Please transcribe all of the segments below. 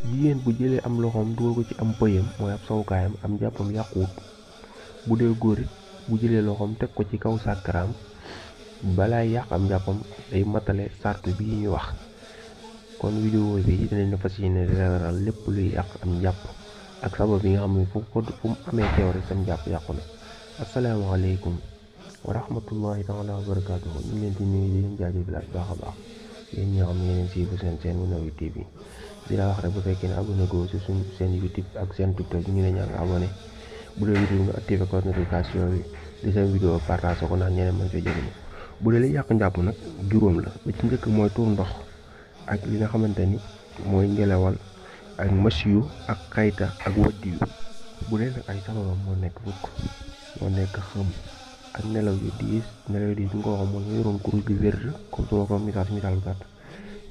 jigéen bu jëlee am loxoom dugal ko ci am pëyam mooy ab sawukaayam am njàppam yàquwut. bu dee góor it bu jëlee loxoom teg ko ci kaw sàkkaraam balaa yàq am njàppam day matale sartu bi ñu wax. kon vidéo bi dinañ la fas yéene leeral lépp luy yàq am njàpp ak sabab yi nga xam ne fu mu amee teew rek sam njàpp yàqu na. asalaamaaleykum wa rahmatullahi taala wa barakaatuhu. ñu ngi leen di nuyu di leen jaajëfal bu baax a baax yéen ñi nga xam ne yéen si bu seen Mounawir TV di la wax rek bu fekkee ne abonné go si suñ seen YouTube ak seen TikTok ñu ne ñaan nga abonné bu dee vidéo nga activé ko notification yi di seen vidéo partage ko ndax ñeneen mën see jëriñu. bu dee li yàq njàpp nag juróom la ba ci njëkk mooy tuur ndox ak li nga xamante ni mooy ngelawal ak masiyu ak xayta ak waddiyu. bu dee nag ay sababam moo nekk fukk moo nekk xëm ak nelaw yu diis nga xam mooy nga yoroon kurus bi wérd comme su ma ko misaal bu gàtt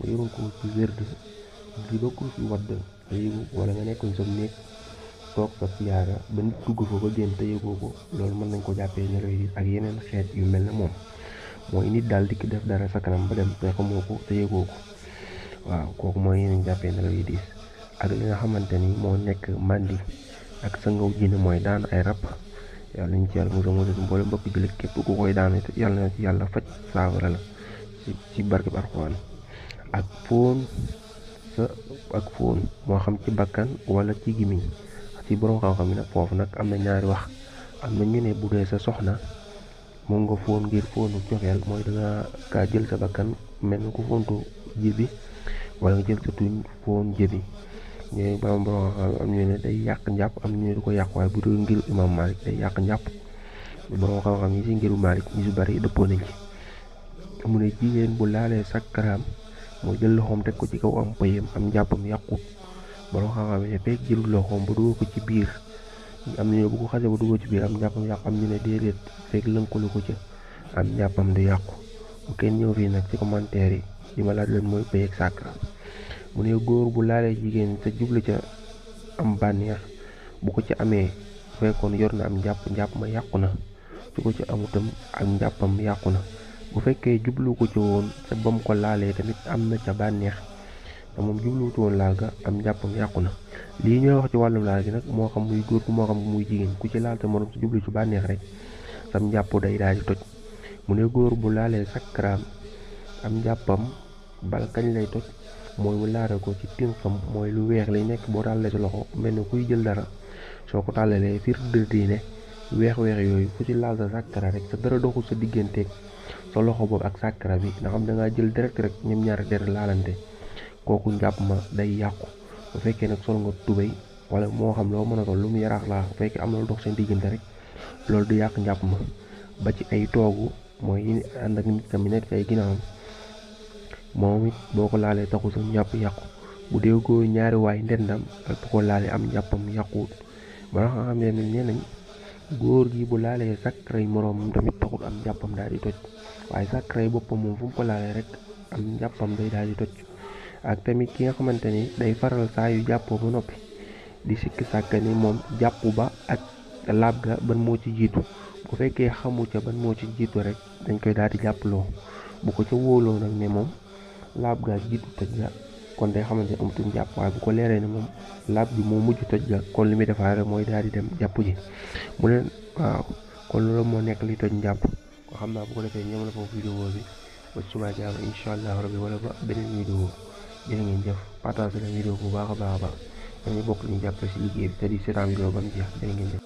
nga yoroon kurus bi wérd di ba kurus bi wadd te yëgu wala nga nekkoon sa néeg toog sa siyaara ba nit dugg fa ba génn te yëgoo ko loolu mën nañ ko jàppee nelaw yu diis ak yeneen xeet yu mel ne moom mooy nit daal dikk def dara sa kanam ba dem te xamoo ko te yëgoo ko waaw kooku mooy yeneen jàppee nelaw yu diis. ak li nga xamante ni moo nekk mandi ak sa ngaw jinne mooy daan ay rab yàlla ñu ci yàlla musa mboole mbokk jullit képp ku koy daan yàlla na ci yàlla faj saafara la ci barke bi Alxuraan. ak fóon moo xam ci bakkan wala ci gimiñ ci borom xam-xam yi nag foofu nag am na ñaari wax. am na ñu ne bu dee sa soxna moom nga fóon ngir fóonu joxeel mooy danga kaa jël sa bakkan mel na ko fóontu jibi wala nga jël sa tuñ fóon jëbi ñooy borom am ñu ne day yàq njàpp am ñu ne du ko yàq waaye bu dee ngiru imam Malik day yàq njàpp. borom xam-xam yi si ngiru Malik ñu si bari dëppoo nañ ci. mu ne jigéen bu laalee sakkaraam mooy jël loxoom teg ko ci kaw am pëyam am njàppam yàqut. borom xam-xam yi ne fekk jëlul loxoom ba dugal ko ci biir am ñu ne bu ko xasee ba dugal ci biir am njàppam yàqu am ñu ne déedéet fekk lënkalu ko ca am njàppam du yàqu. bu kenn ñëw fii nag ci commentaire yi li ma laaj leen mooy pëy ak sàkkara. mu ne góor bu laalee jigéen te jublu ca am bànneex bu ko ci amee fekkoon yor na am njàpp ma yàqu na su ko ci amutam ak njàppam yàqu na. bu fekkee jublu ko ci woon te ba mu ko laalee tamit am na ca bànneex te moom jubluwutu woon laal ga am njàppam yàqu na. lii ñooy wax ci wàllum laal gi nag moo xam muy góor moo xam muy jigéen ku ci laal te morom si jublu ci bànneex rek sam njàpp day daal di toj. mu ne góor bu laalee sakkaraam am njàppam bal kañ lay toj mooy mu laare ko ci tinxam mooy lu weex lay nekk boo tàllee sa loxo mel ne kuy jël dara soo ko tàllalee fiir dëddiine weex-weex yooyu fu ci laal sa sàkkara rek sa dara doxul sa digganteeg sa loxo boobu ak sàkkara bi nga xam da ngaa jël direct rek ñoom ñaari der laalante kooku njàpp ma day yàqu. bu fekkee nag sol nga tubéy wala moo xam loo mën a sol lu mu yaraax laa bu fekkee am na lu dox seen diggante rek loolu du yàq njàpp ma. ba ci ay toogu mooy yi ànd ak nit tamit nekk ay ginnaawam moom it boo ko laalee taxu sa njàpp yàqu. bu dee góor ñaari waay ndendam ak bu ko laalee am njàppam yàquwut. ba nga xam ne nee nañ góor gi bu laalee sàkkaray moroom tamit taxul am njàppam daal di toj waaye sàkkaray boppam moom fu mu ko laalee rek am njàppam day daal di toj. ak tamit ki nga xamante ni day faral saa yu jàppoo ba noppi di sikki sàkk ni moom jàpp ba ak laab ga ban moo ci jiitu bu fekkee xamu ca ban moo ci jiitu rek dañ koy daal di jàppaloo bu ko ca wóoloo nag ne moom laab ga jiitu toj ga kon day xamante ne amatul jàpp waaye bu ko leeree ne moom laab bi moo mujj toj ga kon li muy defaat rek mooy daal di dem jàpp ji. mu ne waaw kon loolu moo nekk li toj njàpp ko xam naa bu ko defee ñoom la foofu vidéo bi ba suba jaam incha allah rabbi wala ba beneen vidéo jërë ngeen jëf partage la vidéo bu baax a baax dañu bokk ñu jàppale si liggéey bi te di seetaan vidéo ba mu jeex jërë ngeen jëf.